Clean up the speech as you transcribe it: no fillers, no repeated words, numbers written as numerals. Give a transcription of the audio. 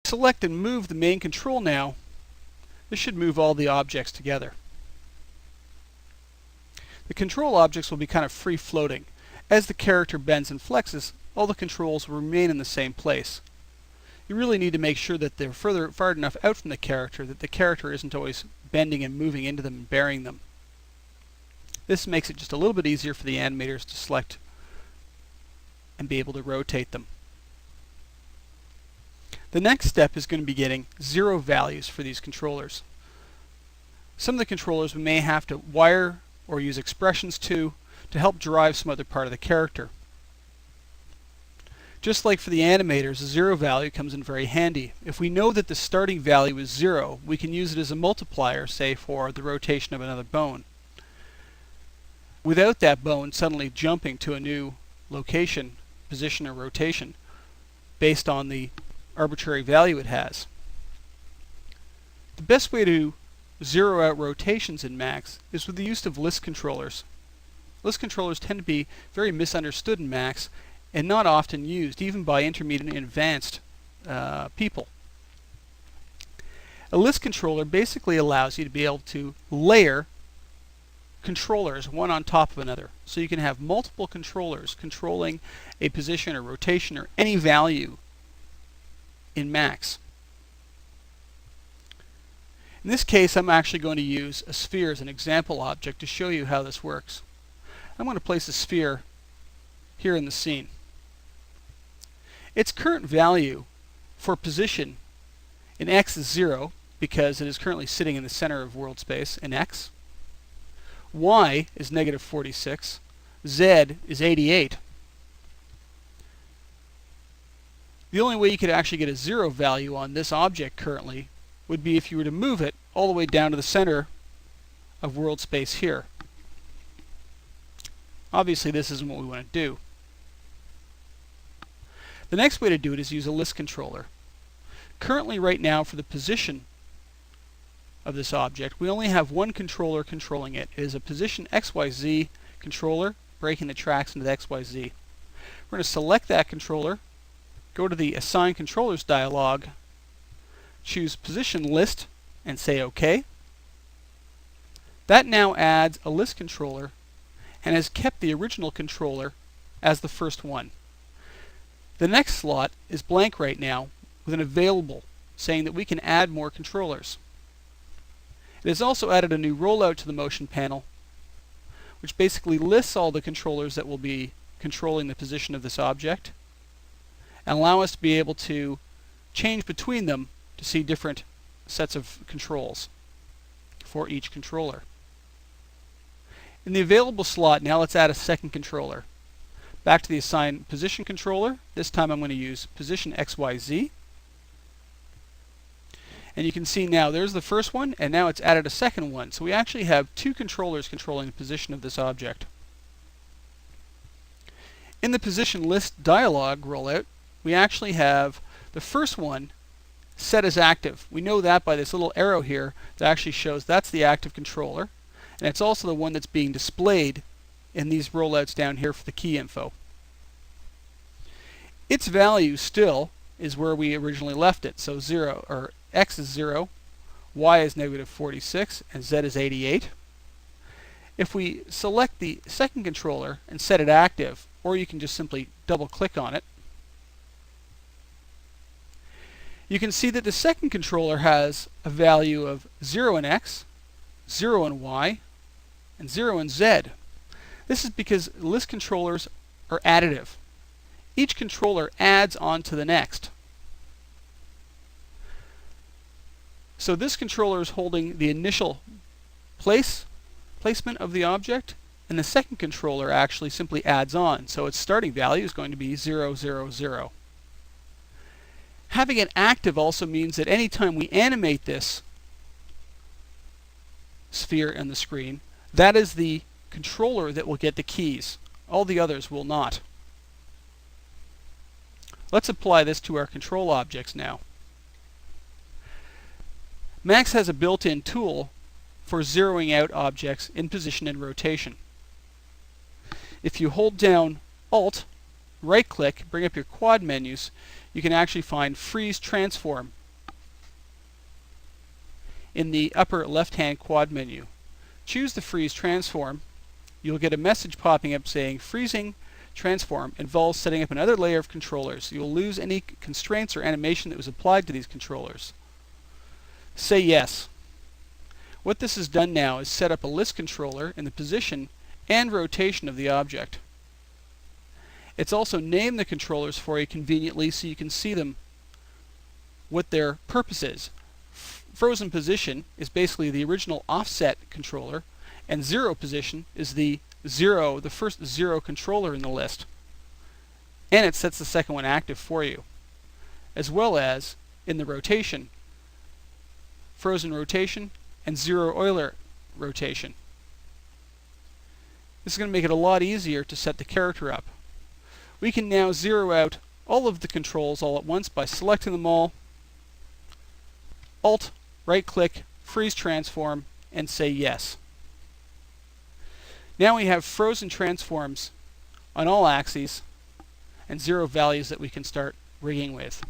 Select and move the main control now, this should move all the objects together. The control objects will be kind of free floating. As the character bends and flexes, all the controls will remain in the same place. You really need to make sure that they're far enough out from the character that the character isn't always bending and moving into them and burying them. This makes it just a little bit easier for the animators to select and be able to rotate them. The next step is going to be getting zero values for these controllers. Some of the controllers we may have to wire or use expressions to help drive some other part of the character. Just like for the animators, a zero value comes in very handy. If we know that the starting value is 0, we can use it as a multiplier, say for the rotation of another bone. Without that bone suddenly jumping to a new location, position, or rotation based on the arbitrary value it has. The best way to zero out rotations in Macs is with the use of list controllers. List controllers tend to be very misunderstood in Macs and not often used, even by intermediate and advanced people. A list controller basically allows you to be able to layer controllers one on top of another. So you can have multiple controllers controlling a position or rotation or any value in Macs. In this case, I'm actually going to use a sphere as an example object to show you how this works. I'm going to place a sphere here in the scene. Its current value for position in X is 0 because it is currently sitting in the center of world space in X. Y is negative 46. Z is 88. The only way you could actually get a 0 value on this object currently would be if you were to move it all the way down to the center of world space here. Obviously, this isn't what we want to do. The next way to do it is use a list controller. Currently, right now, for the position of this object, we only have one controller controlling it. It is a position XYZ controller, breaking the tracks into the XYZ. We're going to select that controller, go to the Assign Controllers dialog, choose Position List, and say OK. That now adds a list controller and has kept the original controller as the first one. The next slot is blank right now with an available, saying that we can add more controllers. It has also added a new rollout to the motion panel, which basically lists all the controllers that will be controlling the position of this object and allow us to be able to change between them to see different sets of controls for each controller. In the available slot, now let's add a second controller. Back to the Assign Position controller. This time I'm going to use Position XYZ. And you can see now there's the first one, and now it's added a second one. So we actually have two controllers controlling the position of this object. In the Position List dialog rollout, we actually have the first one set as active. We know that by this little arrow here that actually shows that's the active controller. And it's also the one that's being displayed in these rollouts down here for the key info. Its value still is where we originally left it. So 0, or X is 0, Y is negative 46, and Z is 88. If we select the second controller and set it active, or you can just simply double click on it, you can see that the second controller has a value of 0 in X, 0 in Y, and 0 in Z. This is because list controllers are additive. Each controller adds on to the next. So this controller is holding the initial placement of the object, and the second controller actually simply adds on. So its starting value is going to be 0, 0, 0. Having it active also means that anytime we animate this sphere on the screen, that is the controller that will get the keys. All the others will not. Let's apply this to our control objects now. Max has a built-in tool for zeroing out objects in position and rotation. If you hold down Alt, right-click, bring up your quad menus, you can actually find freeze transform in the upper left-hand quad menu. Choose the freeze transform. You'll get a message popping up saying freezing transform involves setting up another layer of controllers. You'll lose any constraints or animation that was applied to these controllers. Say yes. What this has done now is set up a list controller in the position and rotation of the object. It's also named the controllers for you conveniently so you can see them, what their purpose is. Frozen position is basically the original offset controller, and zero position is the first zero controller in the list. And it sets the second one active for you. As well as in the rotation, frozen rotation and zero Euler rotation. This is going to make it a lot easier to set the character up. We can now zero out all of the controls all at once by selecting them all, Alt, right-click, freeze transform, and say yes. Now we have frozen transforms on all axes and zero values that we can start rigging with.